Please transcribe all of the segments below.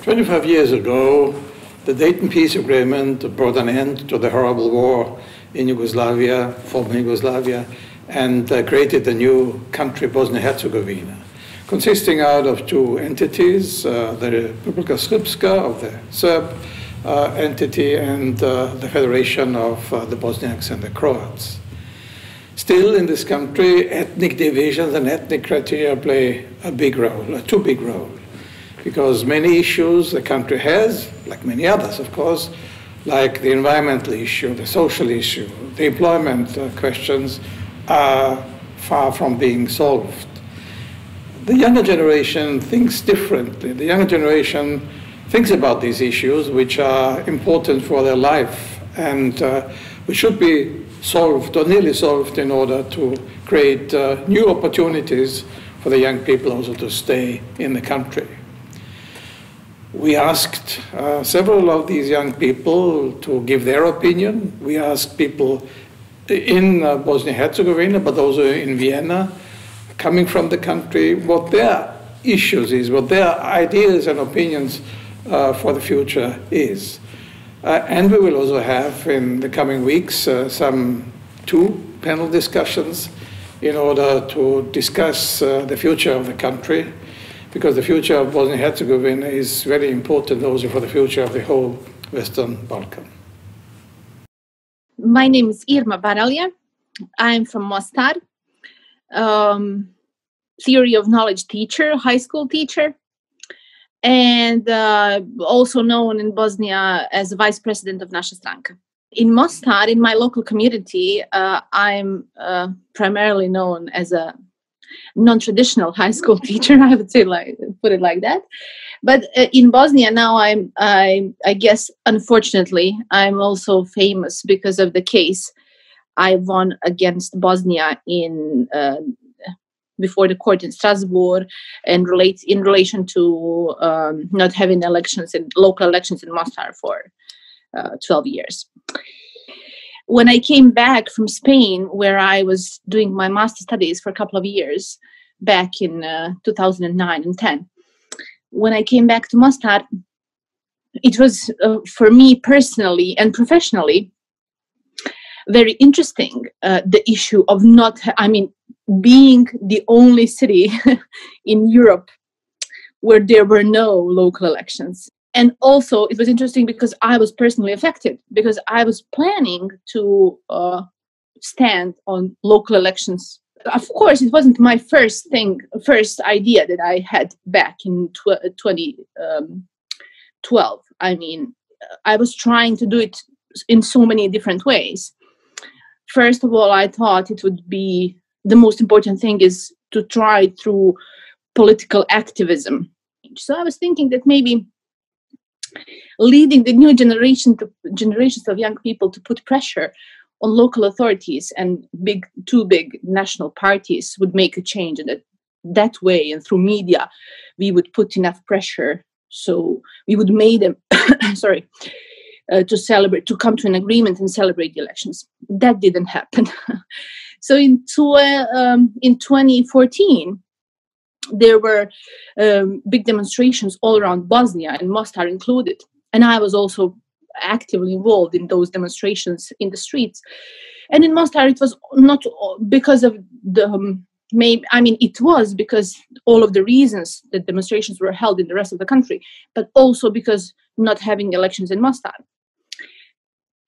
25 years ago, the Dayton Peace Agreement brought an end to the horrible war in Yugoslavia, former Yugoslavia, and created a new country, Bosnia-Herzegovina, consisting out of two entities, the Republika Srpska of the Serb entity and the Federation of the Bosniaks and the Croats. Still, in this country, ethnic divisions and ethnic criteria play a big role, a too big role, because many issues the country has, like many others, of course, like the environmental issue, the social issue, the employment questions, are far from being solved. The younger generation thinks differently. The younger generation thinks about these issues, which are important for their life, and which should be solved or nearly solved in order to create new opportunities for the young people also to stay in the country. We asked several of these young people to give their opinion. We asked people in Bosnia-Herzegovina, but also in Vienna, coming from the country, what their issues is, what their ideas and opinions for the future is. And we will also have in the coming weeks some two panel discussions in order to discuss the future of the country, because the future of Bosnia-Herzegovina is very important also for the future of the whole Western Balkan. My name is Irma Baralija. I'm from Mostar, theory of knowledge teacher, high school teacher, and also known in Bosnia as vice president of Naša stranka. In Mostar, in my local community, I'm primarily known as a non-traditional high school teacher, I would say, put it like that. But in Bosnia now, I guess, unfortunately, I'm also famous because of the case I won against Bosnia in before the court in Strasbourg, and in relation to not having local elections in Mostar for 12 years. When I came back from Spain, where I was doing my master studies for a couple of years, back in 2009 and 10, when I came back to Mostar, it was, for me personally and professionally, very interesting, the issue of being the only city in Europe where there were no local elections. And also, it was interesting because I was personally affected, because I was planning to stand on local elections. Of course, it wasn't my first idea that I had back in 2012. I mean, I was trying to do it in so many different ways. First of all, I thought it would be the most important thing is to try through political activism. So I was thinking that maybe leading the new generations of young people to put pressure on local authorities and two big national parties would make a change, and that way and through media we would put enough pressure so we would make them to come to an agreement and celebrate the elections. That didn't happen. So in 2014 there were big demonstrations all around Bosnia, and Mostar included. And I was also actively involved in those demonstrations in the streets. And in Mostar, it was not because of it was because all of the reasons that demonstrations were held in the rest of the country, but also because not having elections in Mostar.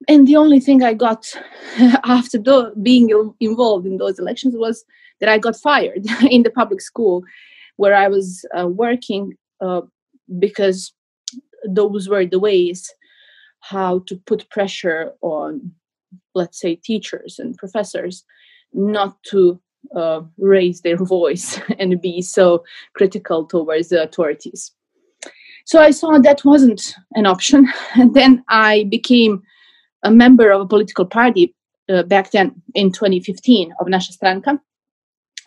And the only thing I got after being involved in those elections was that I got fired in the public school where I was working, because those were the ways how to put pressure on, let's say, teachers and professors not to raise their voice and be so critical towards the authorities. So I saw that wasn't an option. And then I became a member of a political party back then in 2015 of Naša stranka.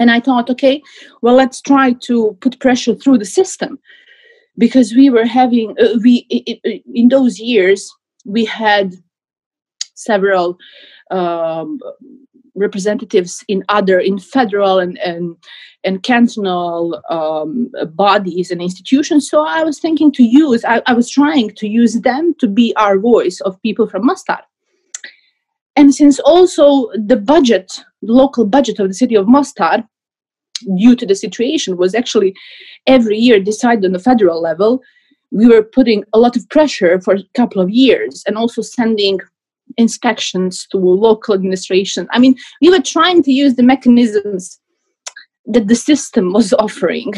And I thought, okay, well, let's try to put pressure through the system, because we were having, in those years, we had several representatives in federal and cantonal bodies and institutions. So I was thinking I was trying to use them to be our voice of people from Mostar. And since also the local budget of the city of Mostar, due to the situation, was actually every year decided on the federal level, we were putting a lot of pressure for a couple of years and also sending inspections to local administration. I mean, we were trying to use the mechanisms that the system was offering.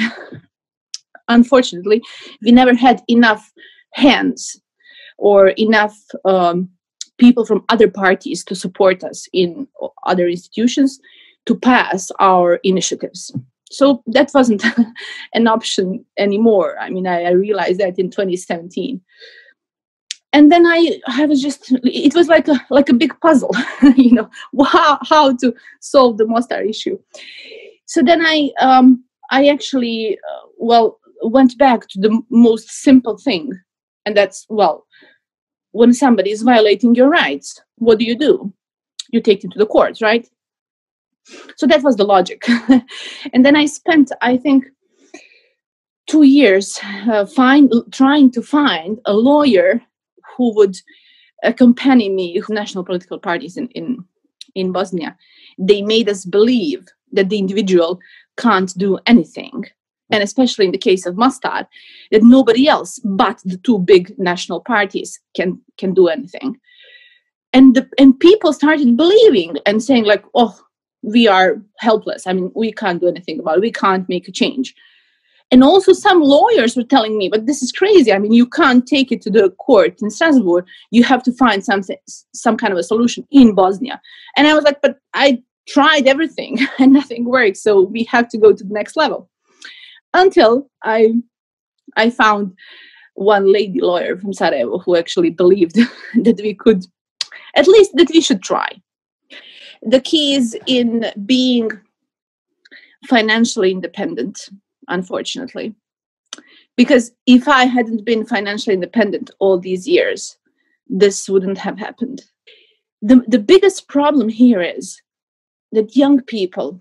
Unfortunately, we never had enough hands or enough people from other parties to support us in other institutions to pass our initiatives. So that wasn't an option anymore. I mean, I realized that in 2017. And then it was like a big puzzle, how to solve the Mostar issue. So then I actually, went back to the most simple thing. And that's, when somebody is violating your rights, what do? You take them to the courts, right? So that was the logic. And then I spent, I think, 2 years trying to find a lawyer who would accompany me, national political parties in Bosnia. They made us believe that the individual can't do anything. And especially in the case of Mostar, that nobody else but the two big national parties can do anything. And people started believing and saying like, oh, we are helpless. I mean, we can't do anything about it. We can't make a change. And also some lawyers were telling me, but this is crazy. I mean, you can't take it to the court in Strasbourg. You have to find some kind of a solution in Bosnia. And I was like, but I tried everything and nothing worked. So we have to go to the next level. Until I found one lady lawyer from Sarajevo who actually believed that we could, at least that we should try. The key is in being financially independent, unfortunately. Because if I hadn't been financially independent all these years, this wouldn't have happened. The biggest problem here is that young people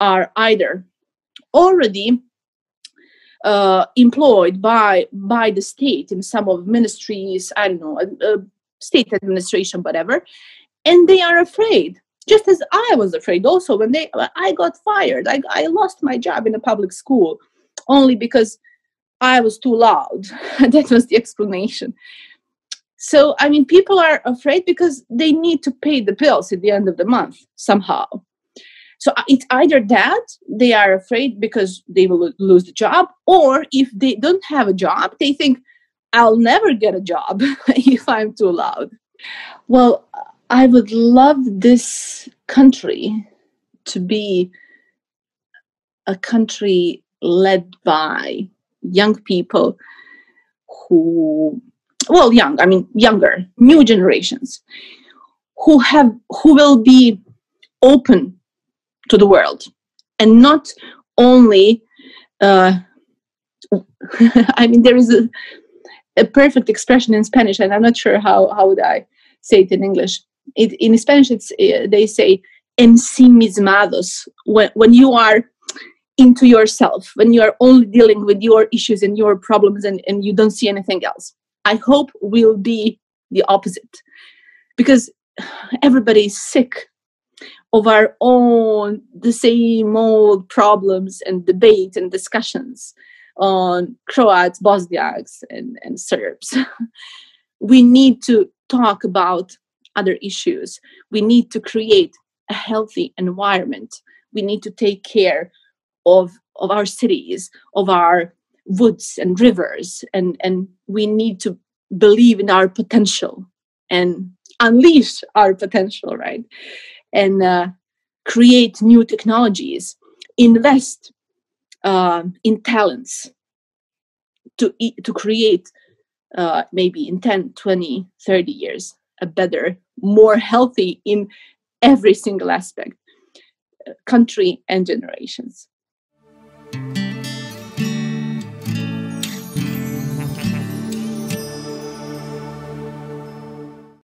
are either already employed by the state in some of ministries, I don't know, state administration, whatever, and they are afraid. Just as I was afraid also when I got fired. I lost my job in a public school only because I was too loud. That was the explanation. So, I mean, people are afraid because they need to pay the bills at the end of the month somehow. So it's either that they are afraid because they will lose the job, or if they don't have a job, they think, I'll never get a job if I'm too loud. Well, I would love this country to be a country led by young people younger, new generations, who will be open to the world, and not only, I mean, there is a perfect expression in Spanish, and I'm not sure how would I say it in English. In Spanish, they say ensimismados, when you are into yourself, when you are only dealing with your issues and your problems and you don't see anything else. I hope we'll be the opposite, because everybody is sick of our own, the same old problems and debate and discussions on Croats, Bosniaks, and Serbs. We need to talk about other issues. We need to create a healthy environment. We need to take care of our cities, of our woods and rivers, and we need to believe in our potential and unleash our potential, right? And create new technologies, invest in talents to create maybe in 10, 20, 30 years a better, more healthy in every single aspect country and generations.